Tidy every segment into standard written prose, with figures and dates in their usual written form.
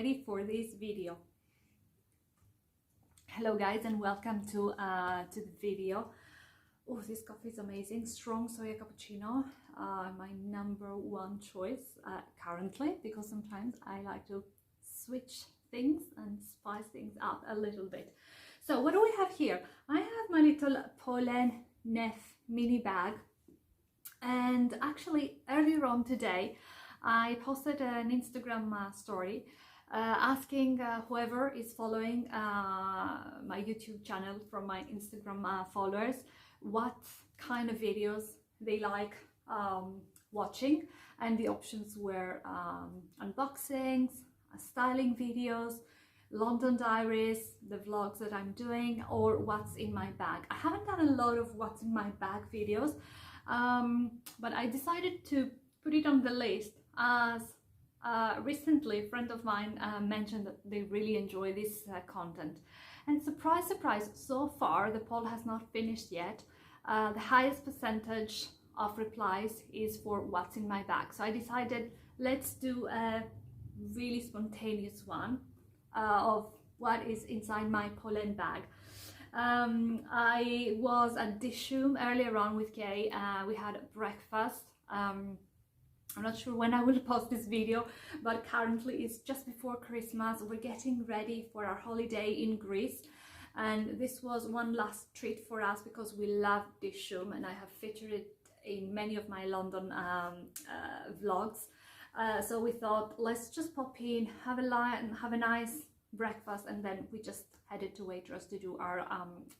ready for this video. Hello guys, and welcome to the video. Oh, this coffee is amazing. Strong soya cappuccino, my number one choice currently, because sometimes I like to switch things and spice things up a little bit. So what do we have here? I have my little Polène mini bag, and actually earlier on today I posted an Instagram story asking whoever is following my YouTube channel from my Instagram followers what kind of videos they like watching, and the options were unboxings, styling videos, London diaries, the vlogs that I'm doing, or what's in my bag. I haven't done a lot of what's in my bag videos, but I decided to put it on the list as recently a friend of mine mentioned that they really enjoy this content. And surprise, surprise, so far the poll has not finished yet. The highest percentage of replies is for what's in my bag. So I decided let's do a really spontaneous one of what is inside my Polène bag. I was at Dishoom earlier on with Kay. We had breakfast. I'm not sure when I will post this video, but currently it's just before Christmas. We're getting ready for our holiday in Greece, and this was one last treat for us because we love Dishoom, and I have featured it in many of my London vlogs. So we thought, let's just pop in, have a nice breakfast, and then we just headed to Waitrose to do our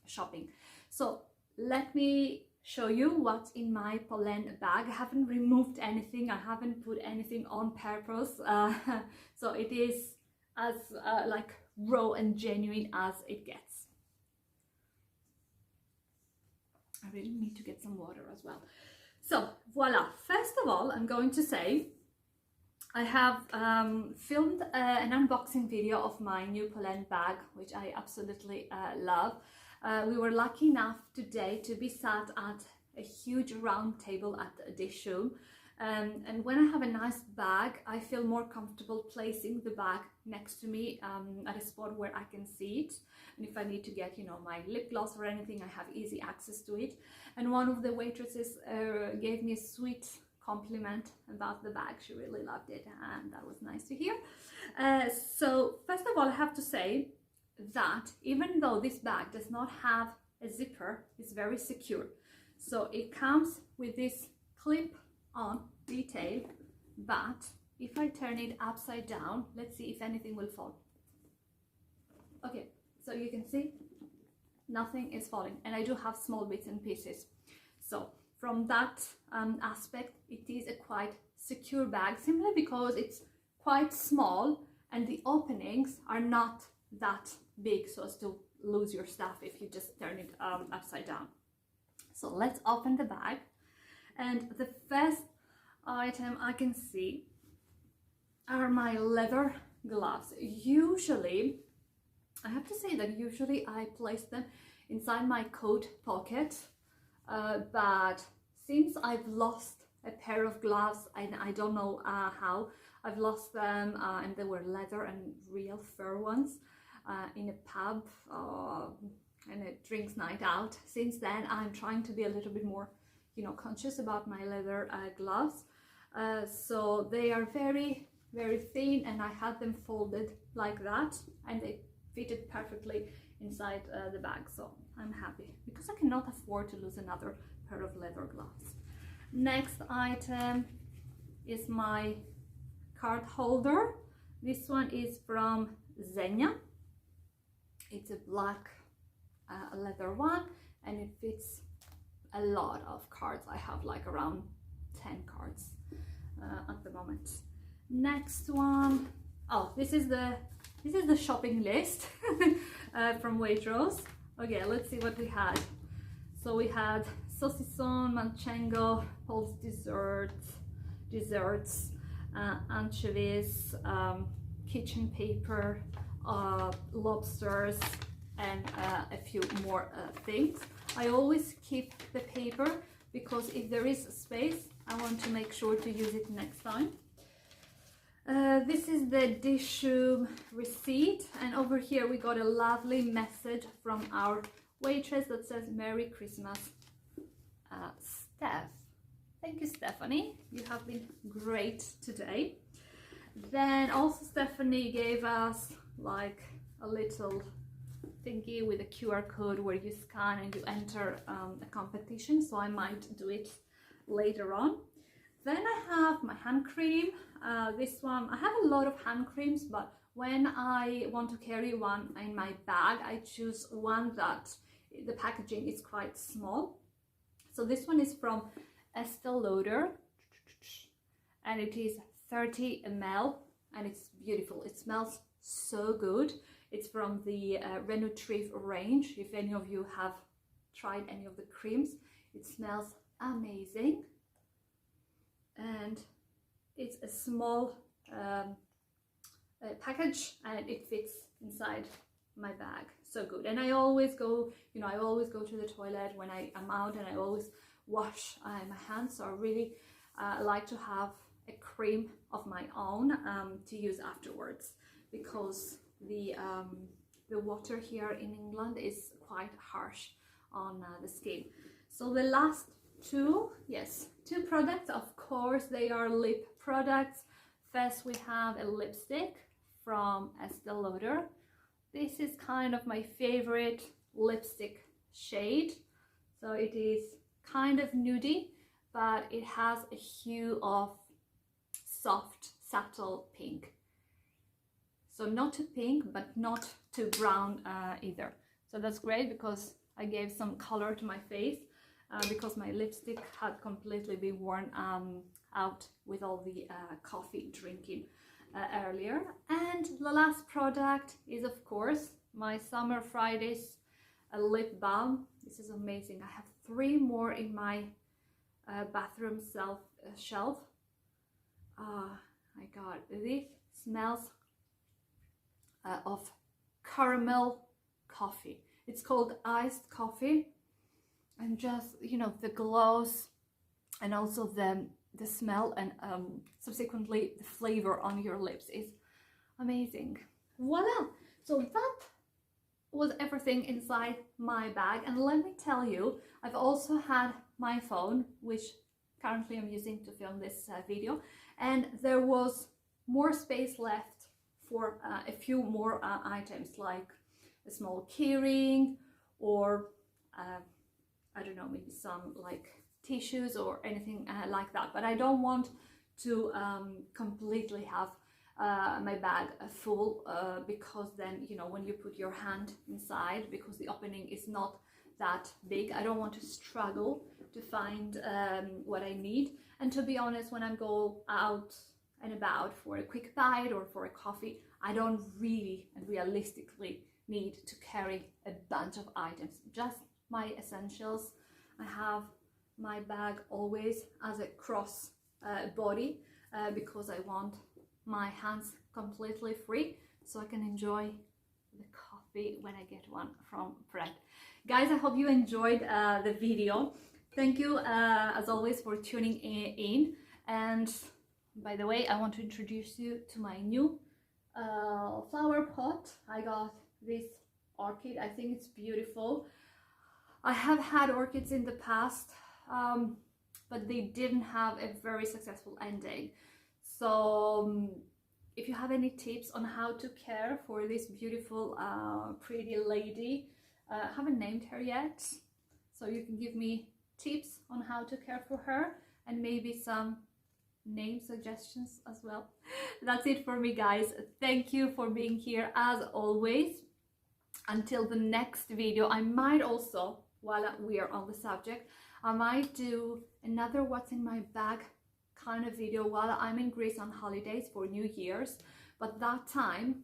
shopping. So let me show you what's in my Polène bag. I haven't removed anything, I haven't put anything on purpose, so it is as like raw and genuine as it gets. I really need to get some water as well. So voila, first of all I'm going to say I have filmed an unboxing video of my new Polène bag, which I absolutely love. We were lucky enough today to be sat at a huge round table at Dishoom, and when I have a nice bag I feel more comfortable placing the bag next to me at a spot where I can see it, and if I need to get, you know, my lip gloss or anything, I have easy access to it. And one of the waitresses gave me a sweet compliment about the bag. She really loved it, and that was nice to hear. So first of all, I have to say that even though this bag does not have a zipper, it's very secure. So it comes with this clip-on detail, but if I turn it upside down, let's see if anything will fall. Okay, so you can see nothing is falling, and I do have small bits and pieces. So from that aspect, it is a quite secure bag, simply because it's quite small and the openings are not that big so as to lose your stuff if you just turn it upside down. So let's open the bag, and the first item I can see are my leather gloves. Usually, I have to say that usually I place them inside my coat pocket, but since I've lost a pair of gloves, and I don't know how, I've lost them, and they were leather and real fur ones, in a pub and a drinks night out. Since then I'm trying to be a little bit more, you know, conscious about my leather gloves. So they are very, very thin, and I had them folded like that, and they fitted perfectly inside the bag. So I'm happy, because I cannot afford to lose another pair of leather gloves. Next item is my card holder. This one is from Zegna. It's a black leather one, and it fits a lot of cards. I have like around 10 cards at the moment. Next one, oh, this is the shopping list from Waitrose. Okay, let's see what we had. So we had saucisson, manchego, Paul's desserts, anchovies, kitchen paper, lobsters, and a few more things. I always keep the paper because if there is space, I want to make sure to use it next time. This is the Dishoom receipt, and over here we got a lovely message from our waitress that says Merry Christmas, Steph. Thank you, Stephanie. You have been great today. Then also Stephanie gave us like a little thingy with a QR code where you scan and you enter a competition, so I might do it later on. Then I have my hand cream. This one, I have a lot of hand creams, but when I want to carry one in my bag, I choose one that the packaging is quite small. So this one is from Estee Lauder, and it is 30 ml, and it's beautiful. It smells so good. It's from the Renutrieve range. If any of you have tried any of the creams, it smells amazing. And it's a small package, and it fits inside my bag. So good. And I always go, you know, I always go to the toilet when I am out, and I always wash my hands. So I really like to have a cream of my own to use afterwards, because the water here in England is quite harsh on the skin. So the last two products, of course, they are lip products. First we have a lipstick from Estee Lauder. This is kind of my favorite lipstick shade. So it is kind of nudie, but it has a hue of soft, subtle pink. So not too pink, but not too brown either. So that's great, because I gave some color to my face because my lipstick had completely been worn out with all the coffee drinking earlier. And the last product is, of course, my Summer Fridays lip balm. This is amazing. I have 3 more in my bathroom shelf. My God, this smells of caramel coffee. It's called iced coffee, and just, you know, the gloss and also the smell and subsequently the flavor on your lips is amazing. Voila! So that was everything inside my bag, and let me tell you, I've also had my phone, which currently I'm using to film this video, and there was more space left for a few more items, like a small keyring, or I don't know, maybe some like tissues or anything like that. But I don't want to completely have my bag full, because then, you know, when you put your hand inside, because the opening is not that big, I don't want to struggle to find what I need. And to be honest, when I go out and about for a quick bite or for a coffee, I don't really and realistically need to carry a bunch of items, just my essentials. I have my bag always as a cross body because I want my hands completely free, so I can enjoy the coffee when I get one from Fred. Guys, I hope you enjoyed the video. Thank you as always for tuning in. And by the way, I want to introduce you to my new flower pot. I got this orchid. I think it's beautiful. I have had orchids in the past, but they didn't have a very successful ending. So if you have any tips on how to care for this beautiful pretty lady, I haven't named her yet, so you can give me tips on how to care for her, and maybe some name suggestions as well. That's it for me, guys. Thank you for being here as always. Until the next video, I might also, while we are on the subject, I might do another what's in my bag kind of video while I'm in Greece on holidays for New Year's. But that time,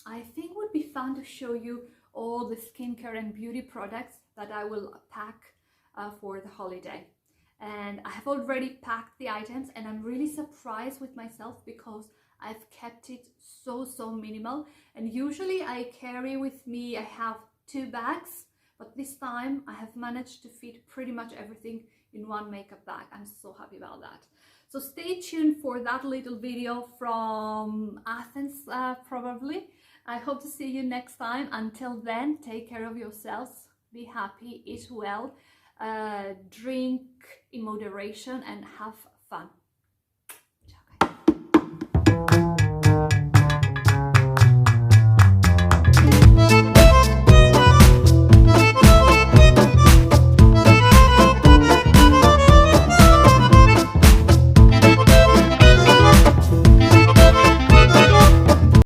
I think would be fun to show you all the skincare and beauty products that I will pack for the holiday. And I have already packed the items, and I'm really surprised with myself because I've kept it so minimal. And usually I carry with me, I have 2 bags, but this time I have managed to fit pretty much everything in one makeup bag. I'm so happy about that. So stay tuned for that little video from Athens, probably. I hope to see you next time. Until then, take care of yourselves, be happy, eat well, drink in moderation, and have fun.